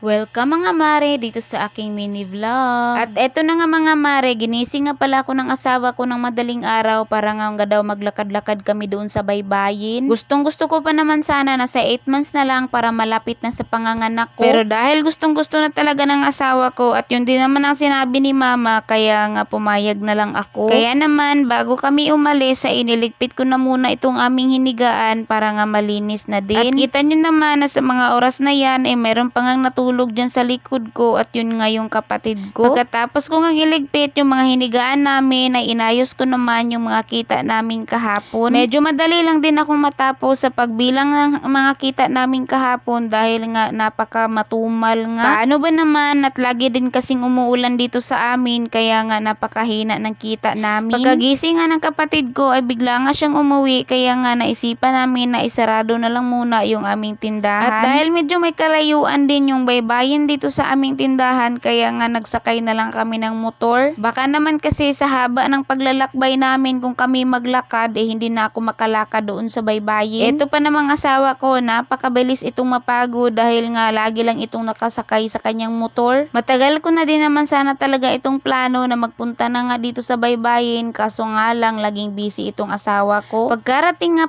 Welcome mga mare dito sa aking mini vlog. At eto na nga mga mare, ginising nga pala ako ng asawa ko ng madaling araw para nga daw maglakad-lakad kami doon sa baybayin. Gustong gusto ko pa naman sana na sa 8 months na lang para malapit na sa panganganak ko. Pero dahil gustong gusto na talaga ng asawa ko at yun din naman ang sinabi ni mama, kaya nga pumayag na lang ako. Kaya naman bago kami umalis ay iniligpit ko na muna itong aming hinigaan para nga malinis na din. At kita nyo naman na sa mga oras na yan ay meron pa ngang natulog dyan sa likod ko at yun nga yung kapatid ko. Pagkatapos ko nga iligpit yung mga hinigaan namin ay inayos ko naman yung mga kita namin kahapon. Medyo madali lang din akong matapos sa pagbilang ng mga kita namin kahapon dahil nga napaka matumal nga. Paano ba naman at lagi din kasing umuulan dito sa amin kaya nga napakahina ng kita namin. Pagkagising nga ng kapatid ko ay bigla nga siyang umuwi kaya nga naisipan namin na isarado na lang muna yung aming tindahan. At dahil medyo may kalayuan din yung baybayin dito sa aming tindahan kaya nga nagsakay na lang kami ng motor. Baka naman kasi sa haba ng paglalakbay namin kung kami maglakad hindi na ako makalakad doon sa baybayin. Ito pa namang asawa ko, napakabilis itong mapagod dahil nga lagi lang itong nakasakay sa kanyang motor. Matagal ko na din naman sana talaga itong plano na magpunta na nga dito sa baybayin kaso nga lang laging busy itong asawa ko. Pagkarating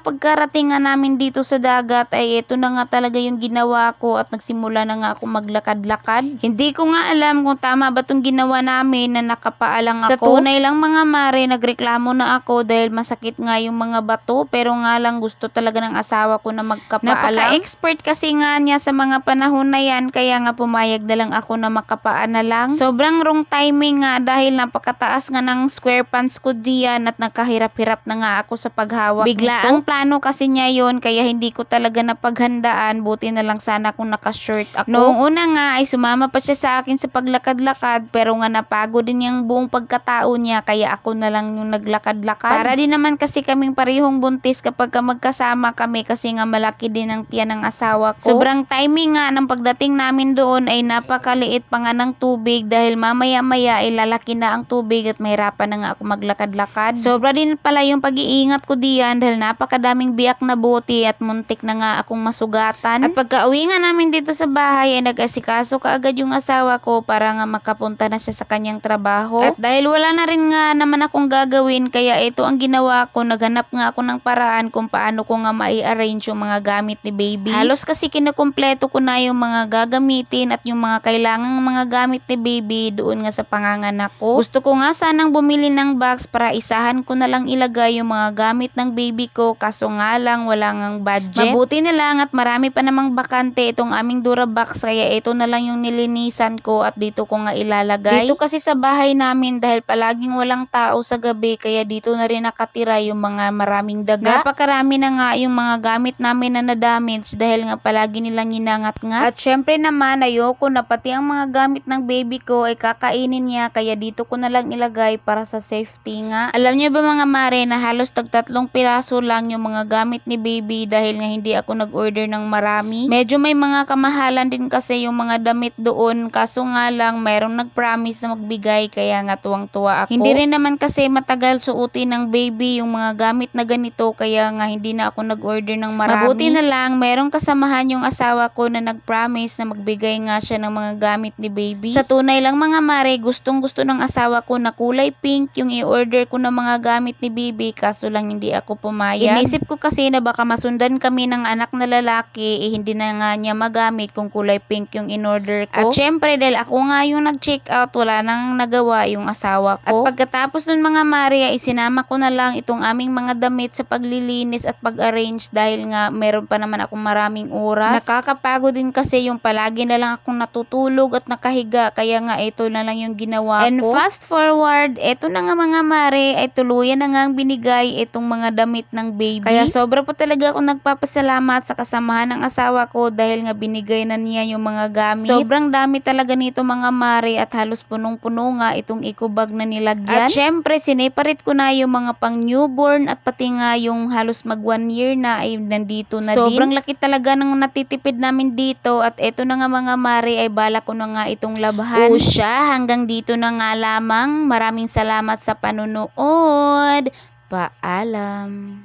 nga namin dito sa dagat ay ito na nga talaga yung ginawa ko at nagsimula na nga ako maglakad-lakad. Hindi ko nga alam kung tama ba itong ginawa namin na nakapaalang ako. Sa tunay lang mga mare, nagreklamo na ako dahil masakit nga yung mga bato pero nga lang gusto talaga ng asawa ko na magkapaalang. Napaka-expert kasi nga niya sa mga panahon na yan kaya nga pumayag na lang ako na makapaan na lang. Sobrang wrong timing nga dahil napakataas nga ng square pants ko diyan at nakahirap-hirap na nga ako sa paghawak bigla nito. Ang plano kasi niya yon kaya hindi ko talaga napaghandaan, buti na lang sana kung naka-short ako. Noong una nga ay sumama pa siya sa akin sa paglakad-lakad pero nga napagod din yung buong pagkatao niya kaya ako na lang yung naglakad-lakad. Para din naman kasi kaming parehong buntis kapag magkasama kami kasi nga malaki din ang tiyan ng asawa ko. Sobrang timing nga ng pagdating namin doon ay napakaliit pa nga ng tubig dahil mamaya-maya ay lalaki na ang tubig at mahirapan na nga ako maglakad-lakad. Sobra din pala yung pag-iingat ko diyan dahil napakadaming biyak na buti at muntik na nga akong masugatan. At pagka-uwi nga namin dito sa bahay ay nag-asikaso kaagad yung asawa ko para nga makapunta na siya sa kanyang trabaho. At dahil wala na rin nga naman akong gagawin kaya ito ang ginawa ko, naghanap nga ako ng paraan kung paano ko nga mai-arrange yung mga gamit ni baby. Halos kasi kinukumpleto ko na yung mga gagamitin at yung mga kailangang mga gamit ni baby doon nga sa panganganak ko. Gusto ko nga sanang bumili ng box para isahan ko na lang ilagay yung mga gamit ng baby ko kaso nga lang wala ngang budget. Mabuti na lang at marami pa namang bakante itong aming Durabox kaya ito na lang yung nilinisan ko at dito ko nga ilalagay. Dito kasi sa bahay namin dahil palaging walang tao sa gabi kaya dito na rin nakatira yung mga maraming daga. Napakarami na nga yung mga gamit namin na na-damage dahil nga palagi nilang inangat-ngat. At syempre naman ayoko na pati ang mga gamit ng baby ko ay kakainin niya kaya dito ko na lang ilagay para sa safety nga. Alam niyo ba mga mare na halos tag-3 piraso lang yung mga gamit ni baby dahil nga hindi ako nag-order ng marami. Medyo may mga kamahalan din kasi yung mga damit doon kaso nga lang mayroong nag-promise na magbigay kaya nga tuwang-tuwa ako. Hindi rin naman kasi matagal suotin ng baby yung mga gamit na ganito kaya nga hindi na ako nag-order ng marami. Mabuti na lang mayroong kasamahan yung asawa ko na nag-promise na magbigay nga siya ng mga gamit ni baby. Sa tunay lang mga mare, gustong-gusto ng asawa ko na kulay pink yung i-order ko ng mga gamit ni baby kaso lang hindi ako pumayag. Inisip ko kasi na baka masundan kami ng anak na lalaki hindi na nga niya magamit kung kulay pink yung in-order ko. At syempre dahil ako nga yung nag-check out wala nang nagawa yung asawa ko. At pagkatapos nun mga Maria isinama ko na lang itong aming mga damit sa paglilinis at pag-arrange dahil nga meron pa naman akong maraming oras. Nakakapagod din kasi yung palagi na lang akong natutulog at nakahiga kaya nga ito na lang yung ginawa ko. And fast forward, ito na nga mga mare ay tuluyan na nga ang binigay itong mga damit ng baby. Kaya sobra po talaga ako nagpapasalamat sa kasamahan ng asawa ko dahil nga binigay na niya yung mga gamit. Sobrang dami talaga nito mga mare at halos punong-puno nga itong eco bag na nilagyan. At syempre sineparate ko na yung mga pang newborn at pati nga yung halos mag 1 year na ay nandito na din. Sobrang laki talaga ng natitipid namin dito at eto na nga mga mare ay bala ko na nga itong labhan. O siya, hanggang dito na nga lamang. Maraming salamat sa panunood. Paalam.